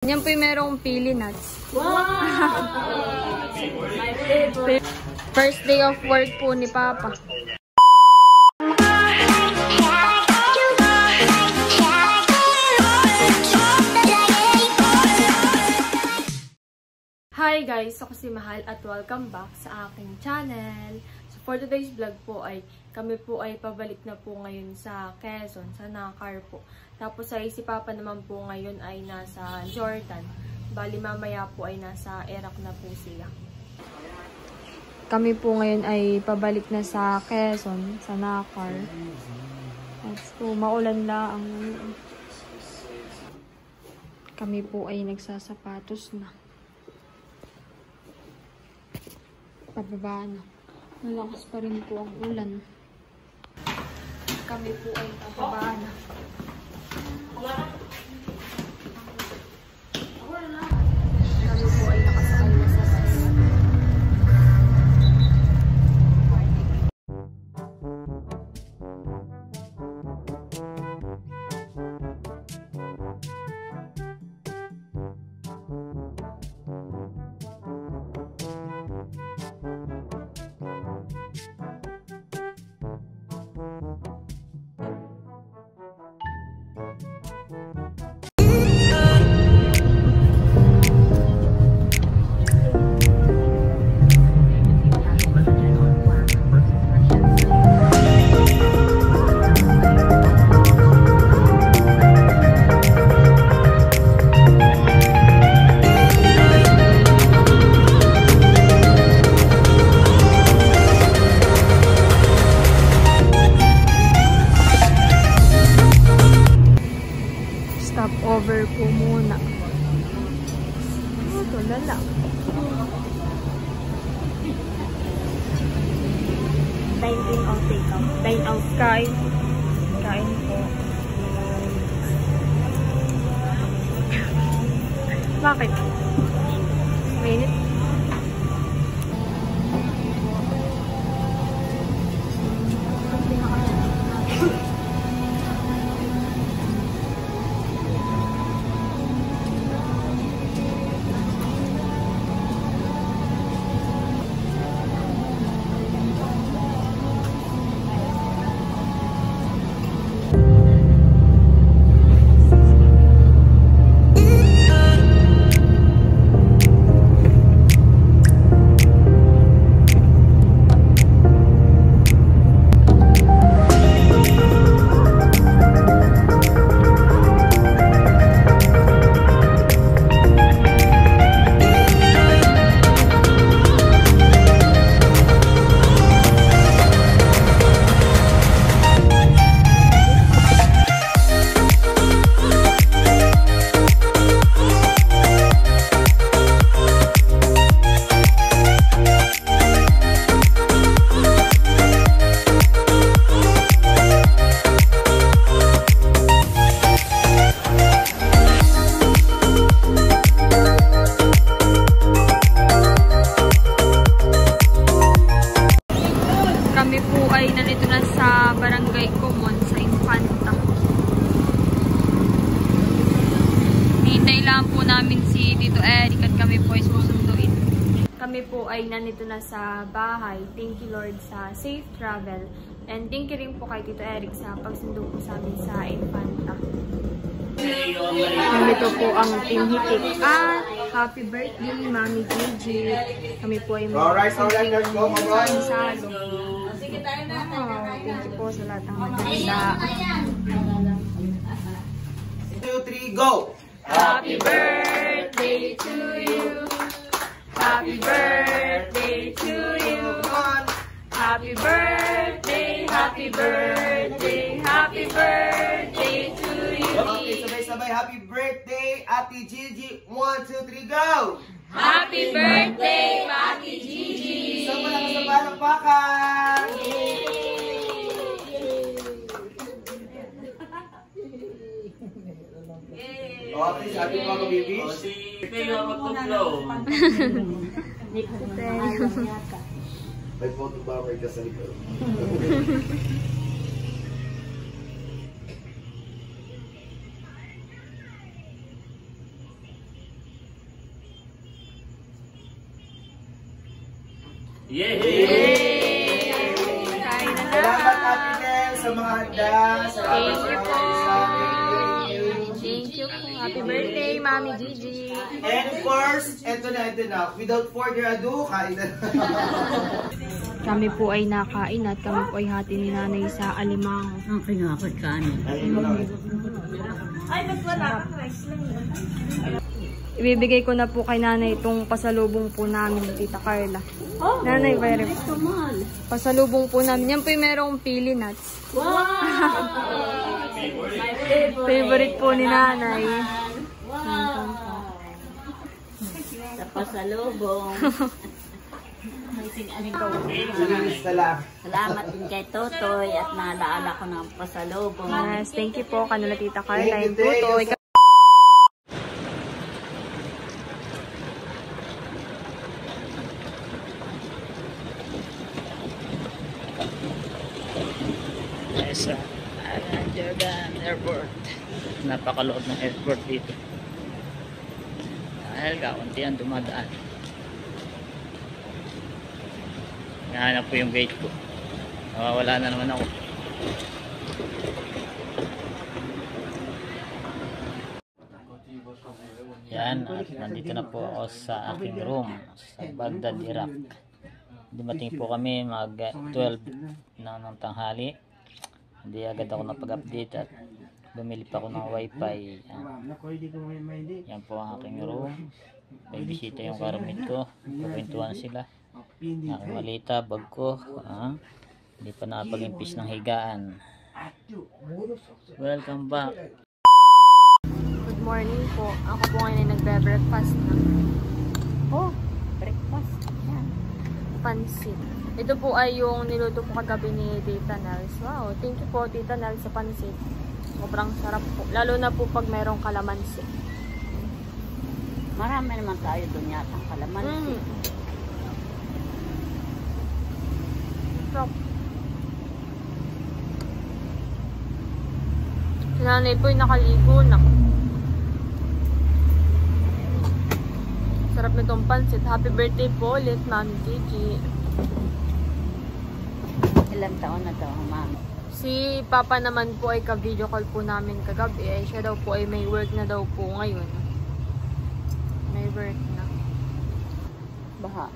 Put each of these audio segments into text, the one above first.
Yan po yung merong pili nuts. Wow! First day of work po ni Papa. Hi guys! Ako si Mahal at welcome back sa aking channel. So for today's vlog po ay kami po ay pabalik na po ngayon sa Quezon, sa Nakar po. Tapos ay si Papa naman po ngayon ay nasa Jordan. Bali mamaya po ay nasa Iraq na po sila. Kami po ngayon ay pabalik na sa Quezon, sa Nakar. Let's go. Maulan lang. Kami po ay nagsasapatos na. Pababa na. Malakas pa rin po ang ulan. Kami po ay pababa na. Kami po ay nakasakay na sa sasakyan. Stopover po muna. Ito na lang. Dine in or take out? Dine out. Kain. Kain po. Bakit? Mainit? Kami po ay nandito na sa Barangay Common sa Infanta. Hintay lang po namin si Tito Eric at kami po ay susunduin. Kami po ay nandito na sa bahay. Thank you Lord sa safe travel. And thank you rin po kay Tito Eric sa pagsundo po sa amin sa Infanta. Nandito po ang Team Hitik at happy birthday Mami Gigi. Kami po ay Alright, let's go, my boy. Thank you po sa lahat ng maganda. 2, 3, go! Happy birthday to you. Happy birthday to you. Happy birthday, happy birthday, happy birthday to you. Okay, sabay-sabay. Happy birthday, Ate Gigi. 1, 2, 3, go! Happy birthday, Ate Gigi. Isang malakas na palakpakan! Okay, sabi mo ako, baby. May photo bomber ka sa likod. Yay! Kain na Salamat na! Ate Nel sa mga handa. Salamat Thank sa you mga po! kaibigan. Thank you po! Happy birthday, Mami Gigi! And of course, ito na. Without further ado, kain na. Kami po ay nakain at kami po ay hati ni nanay sa alimango. Ang pinakot kanin. Ay, ba't wala kang rice lang yun? Ibibigay ko na po kay nanay itong pasalubong po namin ni Tita Carla. Oh, Nanay, very tumal. pasalubong po namin. Yan po yung merong pili nuts. Wow! Favorite po ni nanay. Wow! Sa pasalubong. Salamat din kay Totoy at naalaala ko ng pasalubong. Yes, thank you po kanila Tita Carla. Thank And you, Tutoy. Sa Jordan Airport. Napakaloob ng airport dito. Dahil kaunti ang dumadaan. Nahanap po yung gate ko. Nawawala na naman ako. Yan, at nandito na po ako sa aking room sa Baghdad, Iraq. Dumating po kami mag 12 ng tanghali. Hindi agad ako napag-update at bumili pa ako ng wifi. Yan po ang aking room. May bisita yung karamid ko. Pagkwentuhan sila. Aking malita, bag ko. Hindi pa nakapag-impis ng higaan. Welcome back. Good morning po. Ako po ngayon ay nagbe-breakfast na. Oh, breakfast. Yan. Pansit. Ito po ay yung niluto po kagabi ni Tita Nels. Wow, thank you po Tita Nels sa pansit. Sobrang sarap po. Lalo na po pag merong kalamansi. Marami naman tayo doon yata ang kalamansi. Sarap. Si nanay po ay nakaligo na. Sarap nitong pansit. Happy birthday po ulit, Mami Gigi. Ilang taon na daw, ma'am? Si Papa naman po ay ka-video call po namin kagabi. Ay siya daw po ay may work na daw po ngayon. May work na. Baha.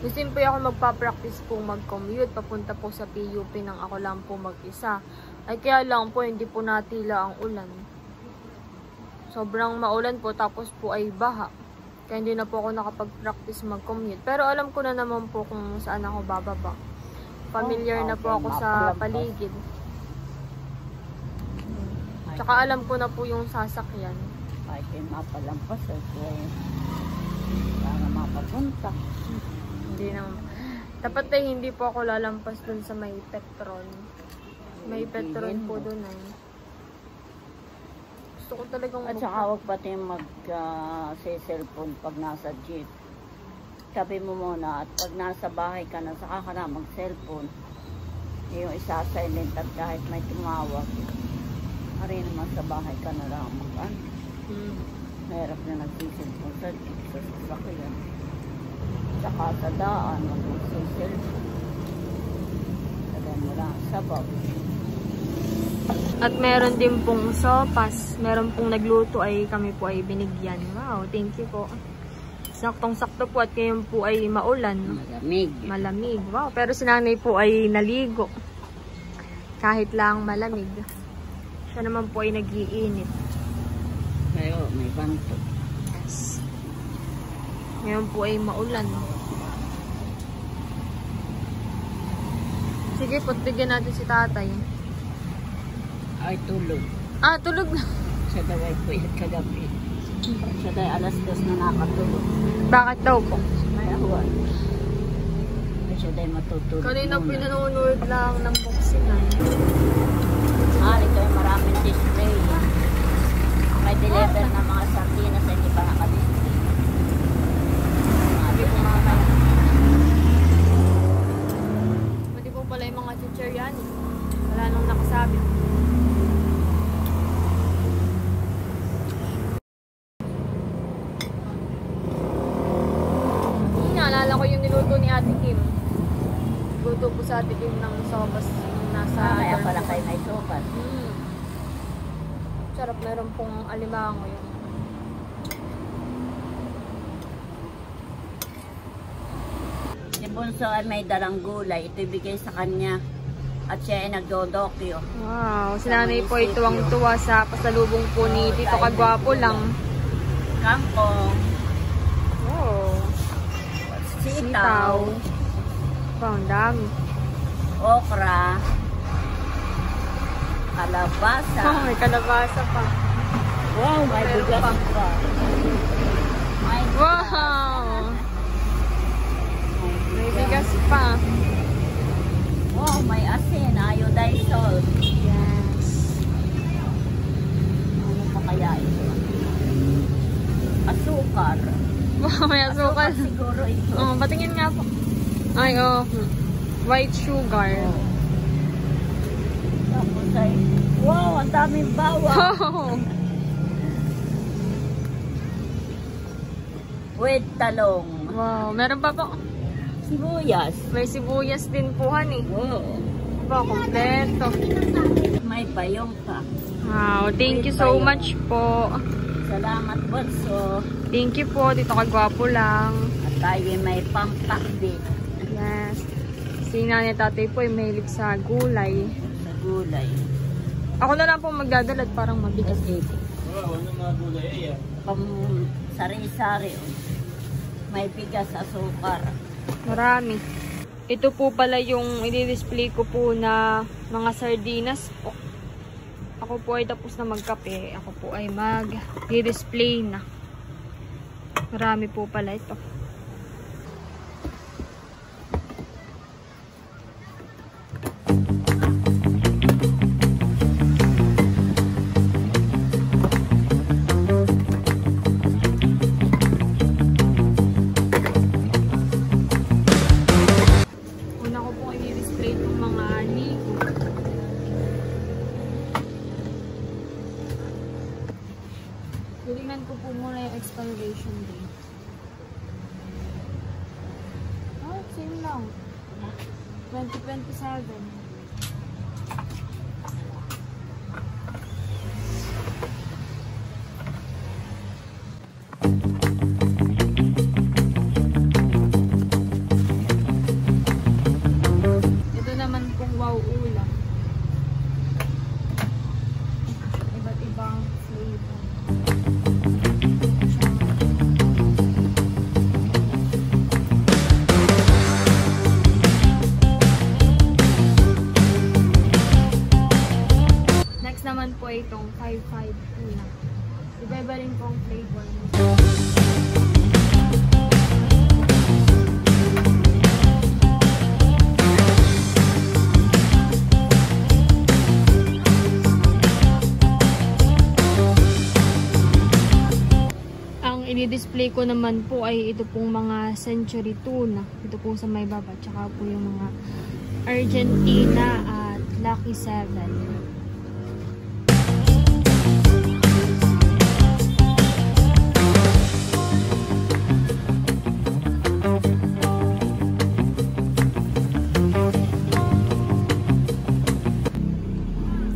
Gusto po ako magpa-practice po mag-commute. Papunta po sa PUP nang ako lang po mag-isa. Ay kaya lang po hindi po natila ang ulan. Sobrang maulan po tapos po ay baha. Kaya hindi na po ako nakapag-practice mag-commute. Pero alam ko na naman po kung saan ako bababa. Familiar na po ako sa paligid. Tsaka alam ko na po yung sasakyan. Kahit yung mapalampas, para mapapunta. Hindi naman. Dapat ay hindi po ako lalampas dun sa may petrol. May petrol po dun ay. Gusto ko talagang At saka huwag pati mag-cellphone pag nasa jeep. Sabi mo muna, at pag nasa bahay ka na, saka ka na mag-cellphone. Yung isa-silent at kahit may tumawag. Hari naman sa bahay ka na lang mag-an. Mahirap na nag-cellphone sa jeep, sa sasakyan. Saka sa daan, mag-cellphone. Sabi mo lang, sabab. At meron din pong sopas. Meron pong nagluto ay kami po ay binigyan. Wow, thank you po. Saktong-sakto po at ngayon po ay maulan. Malamig. Malamig. Wow, pero si nanay po ay naligo. Kahit lang malamig. Siya naman po ay nag-iinit. Kayo, may banto. Yes. Ngayon po ay maulan. Sige po, bigyan natin si tatay. Ay, tulog. Ah, tulog na. Siya daw ay puyat kagabi. Siya daw ay 2:00 na nakatulog. Bakit daw po? May awan. Siya daw ay matutulog. Kanina po nanonood lang ng boxingan. Ito ay maraming display. May deliver na mga sardinas na hindi pa nakadisplay. Sabi ko mamaya. Pwede po pala yung mga teacher yan. Wala nang nakasabi. Naalala ko yung niluto ni sa tikim ng sopas yung nasa... Kaya pala kayo may sopas. Sarap, meron pong alimango yun. Si Bunso ay may dalang gulay. Ito ibigay sa kanya. At siya ay nagdodokyo. Wow, si nanay po ay tuwang-tuwa sa pasalubong po ni Tito Kagwapo lang. Kangkong. Oh, Sitaw. wow, ang dami. Okra. Kalabasa. Oh, may kalabasa pa. Wow, may Meron bigas pa. pa. May Wow! May bigas pa. Wow, may asin. Iodized salt. Yes. Ano pa kaya ito? Asukar. Wow, may asukal. Siguro ito. Oh, patingin nga po. Ay, oh. White sugar. Tapos ay, wow, ang daming bawang. Oh. With talong. Wow, meron pa po. Sibuyas. May sibuyas din po, honey. Wow. Wow, kompleto. May bayong pa. Wow, thank you so much po. Salamat, Bunso. Thank you po, Tito Kagwapo lang. At tayo may pampak din Yes. Si nanay tatay po ay mahilig sa gulay. sa gulay. Ako na lang po magdadala at parang mabigat. Kasi Wow, ano mga gulay pang sari-sari. May bigas, asukar. Marami. Ito po pala yung i-display ko po na mga sardinas po. Ako po ay tapos na magkape. Ako po ay mag-display na. Marami po pala ito. Una ko pong i-display itong mga ligo. Titingnan ko po muna yung expiration date. Oh, same lang. 2027. Ito naman pong wow ulam. Iba't ibang flavor. Next naman po itong 5-5 tuna. Iba-iba rin pong flavor. Ang i-display ko naman po ay ito pong mga century tuna. Ito po sa may baba. Tsaka po yung mga Argentina at Lucky 7.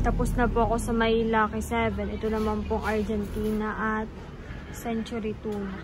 Tapos na po ako sa may Lucky 7. Ito naman pong Argentina at Century Tuna.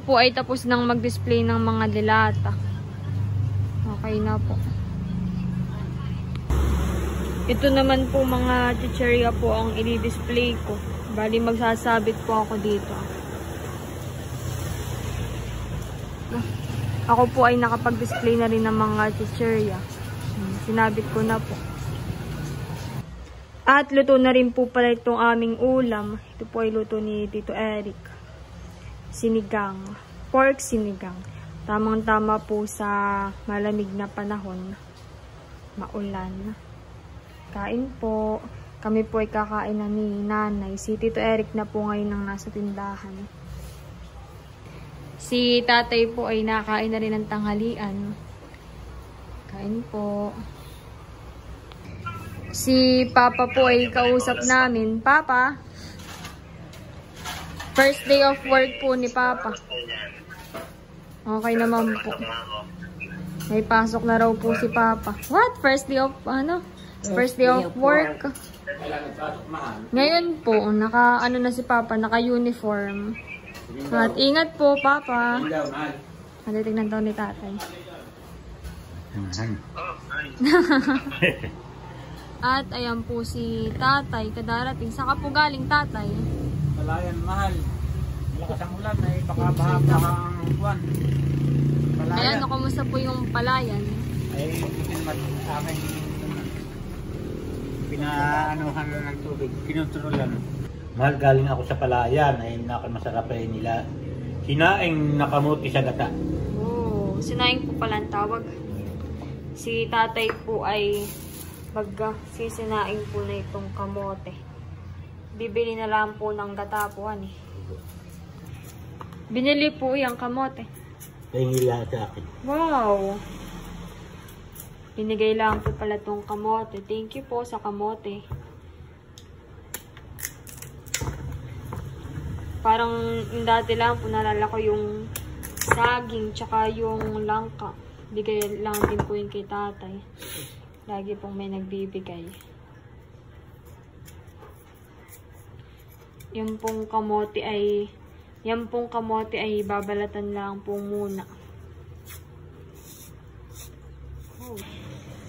po ay tapos nang mag-display ng mga dilata. Okay na po. Ito naman po mga chicheria po ang i-display ko. Bali magsasabit po ako dito. Ako po ay nakapag-display na rin ng mga chicheria. Sinabit ko na po. At luto na rin po pala itong aming ulam. Ito po ay luto ni Tito Eric. Sinigang. Pork sinigang. Tamang-tama po sa malamig na panahon. Maulan. Kain po. Kami po ay kakain na ni Nanay. Si Tito Eric na po ngayon ang nasa tindahan. Si Tatay po ay nakain na rin ng tanghalian. Kain po. Si Papa po ay kausap namin. Papa? First day of work po ni Papa. Okay naman po. May pasok na raw po si Papa. What? First day of, First day of work. Ngayon po, naka na si Papa, naka-uniform. At ingat po, Papa. Tignan daw ni Tatay. At ayan po si Tatay, kadarating. Saka po galing Tatay? Palayan, mahal. Malakas ang ulan, ay baka bahang buwan. Ayan, kumusta po yung Palayan? Ay, aking pinaanuhan na ng tubig, kinuturulan. Mahal, galing ako sa Palayan, ay nakamasarap ay nila. Sinaing nakamuti sa gata. Oh, sinaing po pala ang tawag. Si Tatay po ay sisinaing po na itong kamote. Bibili na lang po ng gata po, Binili po yung kamote. Pahingila sa akin. Wow! Binigay lang po pala itong kamote. Thank you po sa kamote. Parang yung dati lang po nalala ko yung saging tsaka yung langka. Bigay lang din po yun kay Tatay. Lagi pong may nagbibigay. Yan pong kamote ay babalatan lang po muna. Oh.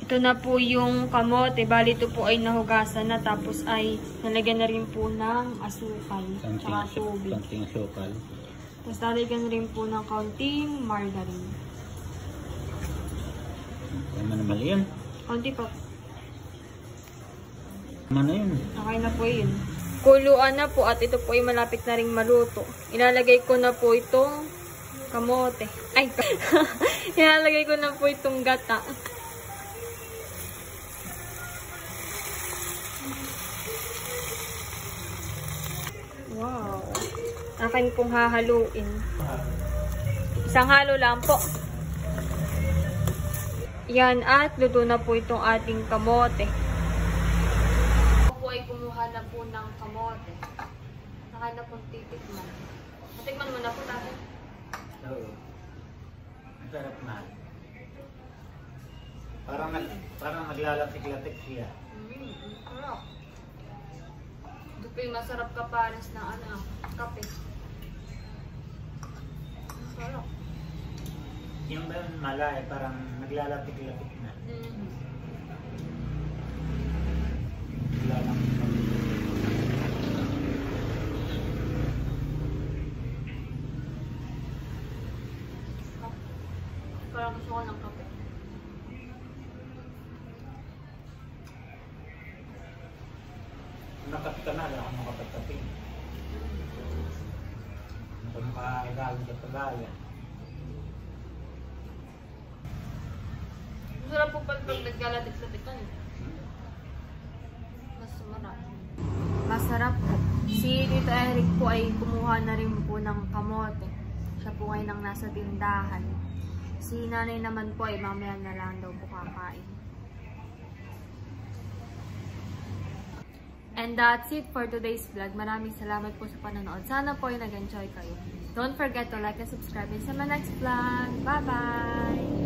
Ito na po yung kamote. Bali ito po ay nahugasan na. Tapos ay nalagyan na rin po ng asukal. Tsaka tubig. Konting asukal. Tapos nalagyan rin po ng kaunting margarine. Ano naman yun? Kaunti pa. Ano yun? Okay na po yun. Kuluan na po at ito po ay malapit na rin maluto. Ilalagay ko na po itong kamote. Ay! Ilalagay ko na po itong gata. Wow. Akin pong hahaluin. Isang halo lang po. Yan at luto na po itong ating kamote. Ako po ay kumuha na po ng kamote. Nakain na pong titikman. Matikman mo na po tayo. Oo. Ang sarap na. Parang naglalatik-latik siya. Sarap. Ito po yung masarap kapares na kape. Sarap. Yung ba yung malay, parang naglalatik-latik na. Parang gusto ko ng kape. Nakapit ka na, ako makapagkapin. Nakapagkagaling sa pagaya. Masarap po pag naglalatik-latikan. Mas marami. Masarap po. Si Tito Eric po ay kumuha na rin po ng kamote. Siya po ay nang nasa tindahan. Si Nanay naman po ay mamaya na lang daw po kakain. And that's it for today's vlog. Maraming salamat po sa panonood. Sana po ay nag-enjoy kayo. Don't forget to like and subscribe. And sa my next vlog. Bye-bye!